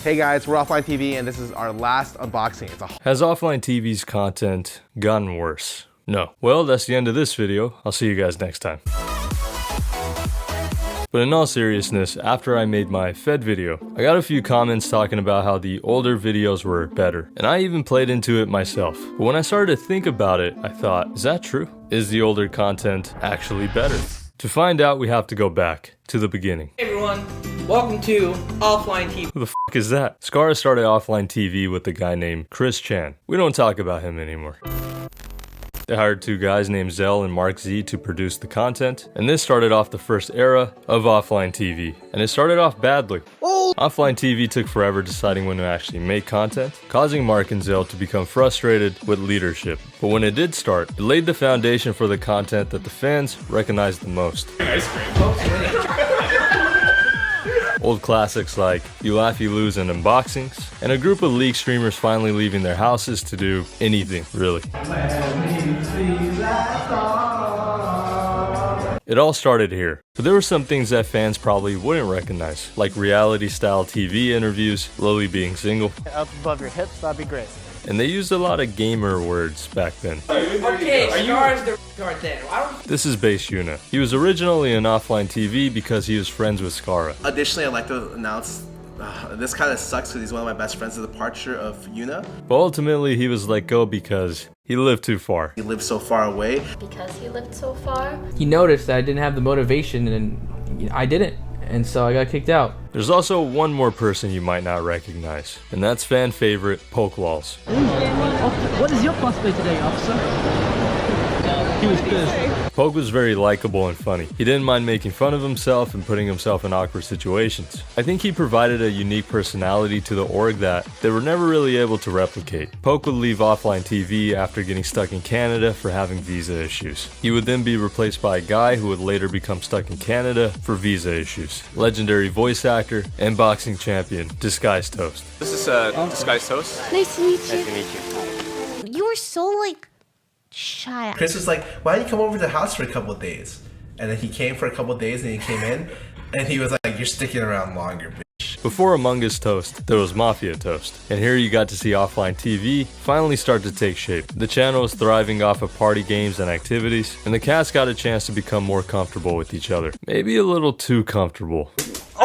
Hey guys, we're Offline TV and this is our last unboxing. Has Offline TV's content gotten worse? No. Well, that's the end of this video. I'll see you guys next time. But in all seriousness, after I made my Fed video, I got a few comments talking about how the older videos were better, and I even played into it myself. But when I started to think about it, I thought, is that true? Is the older content actually better? To find out, we have to go back to the beginning. Hey everyone, welcome to Offline TV. Who the f is that? Scar started Offline TV with a guy named Chris Chan. We don't talk about him anymore. They hired two guys named Xell and Mark to produce the content, and this started off the first era of Offline TV, and it started off badly. Offline TV took forever deciding when to actually make content, causing Mark and Xell to become frustrated with leadership. But when it did start, it laid the foundation for the content that the fans recognized the most. Ice cream. Old classics like You Laugh, You Lose and unboxings, and a group of league streamers finally leaving their houses to do anything, really. It all started here, but there were some things that fans probably wouldn't recognize, like reality-style TV interviews, Lily being single. Up above your hips, that'd be great. And they used a lot of gamer words back then. Okay, Scar's the retard then. This is Base Yuna. He was originally in Offline TV because he was friends with Skara. Additionally, I'd like to announce this kind of sucks because he's one of my best friends, the departure of Yuna. But ultimately, he was let go because he lived too far. He lived so far away. Because he lived so far. He noticed that I didn't have the motivation and I didn't. And so I got kicked out. There's also one more person you might not recognize, and that's fan favorite Pokelawls. What is your cosplay today, officer? He was pissed. Poke was very likable and funny. He didn't mind making fun of himself and putting himself in awkward situations. I think he provided a unique personality to the org that they were never really able to replicate. Poke would leave Offline TV after getting stuck in Canada for having visa issues. He would then be replaced by a guy who would later become stuck in Canada for visa issues. Legendary voice actor and boxing champion, Disguised Toast. This is Disguised Toast. Nice to meet you. Nice to meet you. You were so shy. Chris was like, why don't you come over to the house for a couple of days? And then he came for a couple of days and he came in and he was like, you're sticking around longer, bitch. Before Among Us Toast, there was Mafia Toast. And here you got to see Offline TV finally start to take shape. The channel was thriving off of party games and activities, and the cast got a chance to become more comfortable with each other. Maybe a little too comfortable.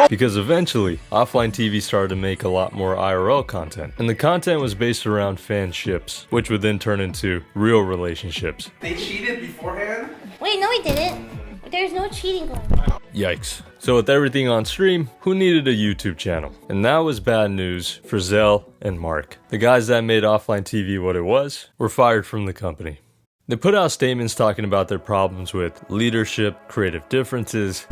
Because eventually, Offline TV started to make a lot more IRL content, and the content was based around fanships, which would then turn into real relationships. They cheated beforehand? Wait, no, we didn't. There's no cheating going on. Yikes. So with everything on stream, who needed a YouTube channel? And that was bad news for Xell and Mark. The guys that made Offline TV what it was were fired from the company. They put out statements talking about their problems with leadership, creative differences,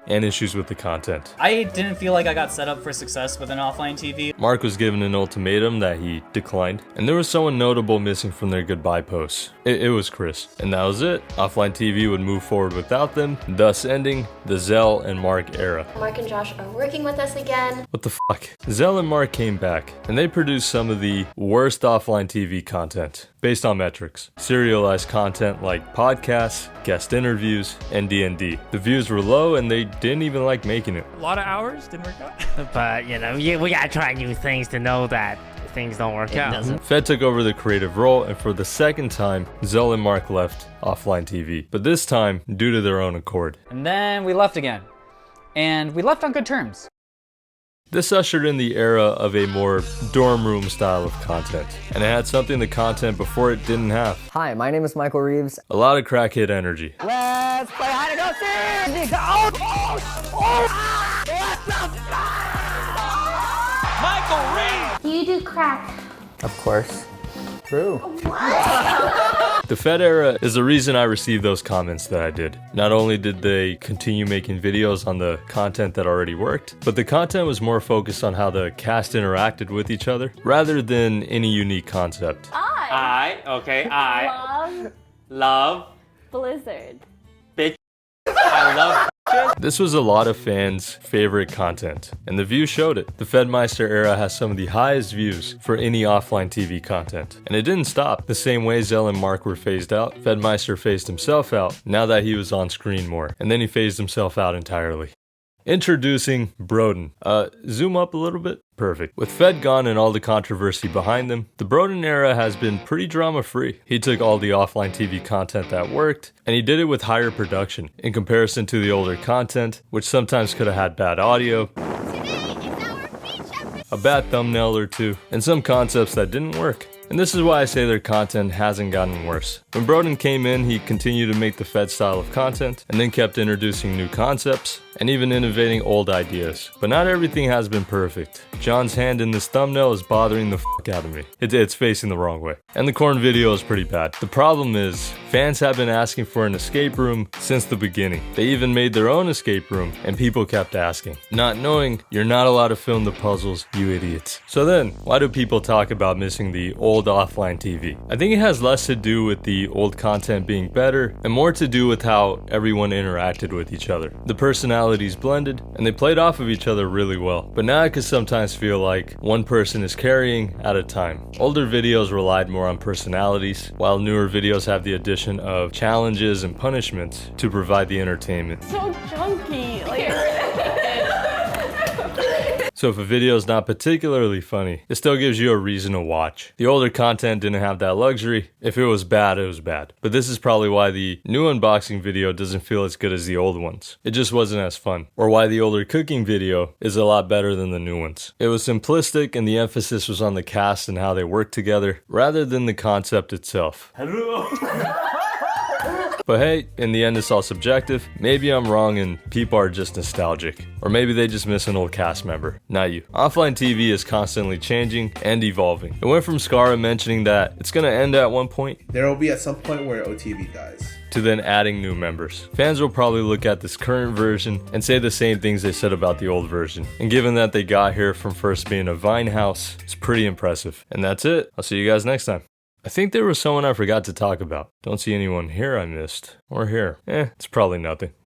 and issues with the content. I didn't feel like I got set up for success within Offline TV. Mark was given an ultimatum that he declined, and there was someone notable missing from their goodbye posts. It was Chris. And that was it. Offline TV would move forward without them, thus ending the Xell and Mark era. Mark and Josh are working with us again. What the fuck? Xell and Mark came back, and they produced some of the worst Offline TV content, based on metrics. Serialized content like podcasts, guest interviews, and D&D. The views were low and they didn't even like making it. A lot of hours, didn't work out. But, you know, we gotta try new things to know that things don't work out. Fed took over the creative role, and for the second time, Xell and Mark left Offline TV. But this time, due to their own accord. And then we left again. And we left on good terms. This ushered in the era of a more dorm room style of content, and it had something the content before it didn't have. Hi, my name is Michael Reeves. A lot of crackhead energy. Let's play hide and go seek. Michael Reeves! Do you do crack? Of course. True. The Fed era is the reason I received those comments that I did. Not only did they continue making videos on the content that already worked, but the content was more focused on how the cast interacted with each other, rather than any unique concept. I love Blizzard. I love This was a lot of fans' favorite content, and the views showed it. The Fedmyster Era has some of the highest views for any offline TV content. And it didn't stop. The same way Xell and Mark were phased out, Fedmyster phased himself out now that he was on screen more, and then he phased himself out entirely. Introducing Brodin. Zoom up a little bit. Perfect. With Fed gone and all the controversy behind them, the Brodin era has been pretty drama-free. He took all the offline TV content that worked, and he did it with higher production, in comparison to the older content, which sometimes could have had bad audio, a bad thumbnail or two, and some concepts that didn't work. And this is why I say their content hasn't gotten worse. When Brodin came in, he continued to make the Fed style of content, and then kept introducing new concepts, and even innovating old ideas. But not everything has been perfect. John's hand in this thumbnail is bothering the fuck out of me. It's facing the wrong way. And the corn video is pretty bad. The problem is, fans have been asking for an escape room since the beginning. They even made their own escape room, and people kept asking. Not knowing, you're not allowed to film the puzzles, you idiots. So then, why do people talk about missing the old offline TV? I think it has less to do with the old content being better, and more to do with how everyone interacted with each other. The personalities blended, and they played off of each other really well. But now I could sometimes feel like one person is carrying at a time. Older videos relied more on personalities, while newer videos have the addition of challenges and punishments to provide the entertainment. So junky. So if a video is not particularly funny, it still gives you a reason to watch. The older content didn't have that luxury. If it was bad, it was bad. But this is probably why the new unboxing video doesn't feel as good as the old ones. It just wasn't as fun. Or why the older cooking video is a lot better than the new ones. It was simplistic, and the emphasis was on the cast and how they worked together, rather than the concept itself. Hello. But hey, in the end it's all subjective. Maybe I'm wrong and people are just nostalgic. Or maybe they just miss an old cast member. Not you. Offline TV is constantly changing and evolving. It went from Skara mentioning that it's gonna end at one point, There will be at some point where OTV dies, to then adding new members. Fans will probably look at this current version and say the same things they said about the old version. And given that they got here from first being a Vine house, it's pretty impressive. And that's it. I'll see you guys next time. I think there was someone I forgot to talk about. Don't see anyone here I missed. Or here. It's probably nothing.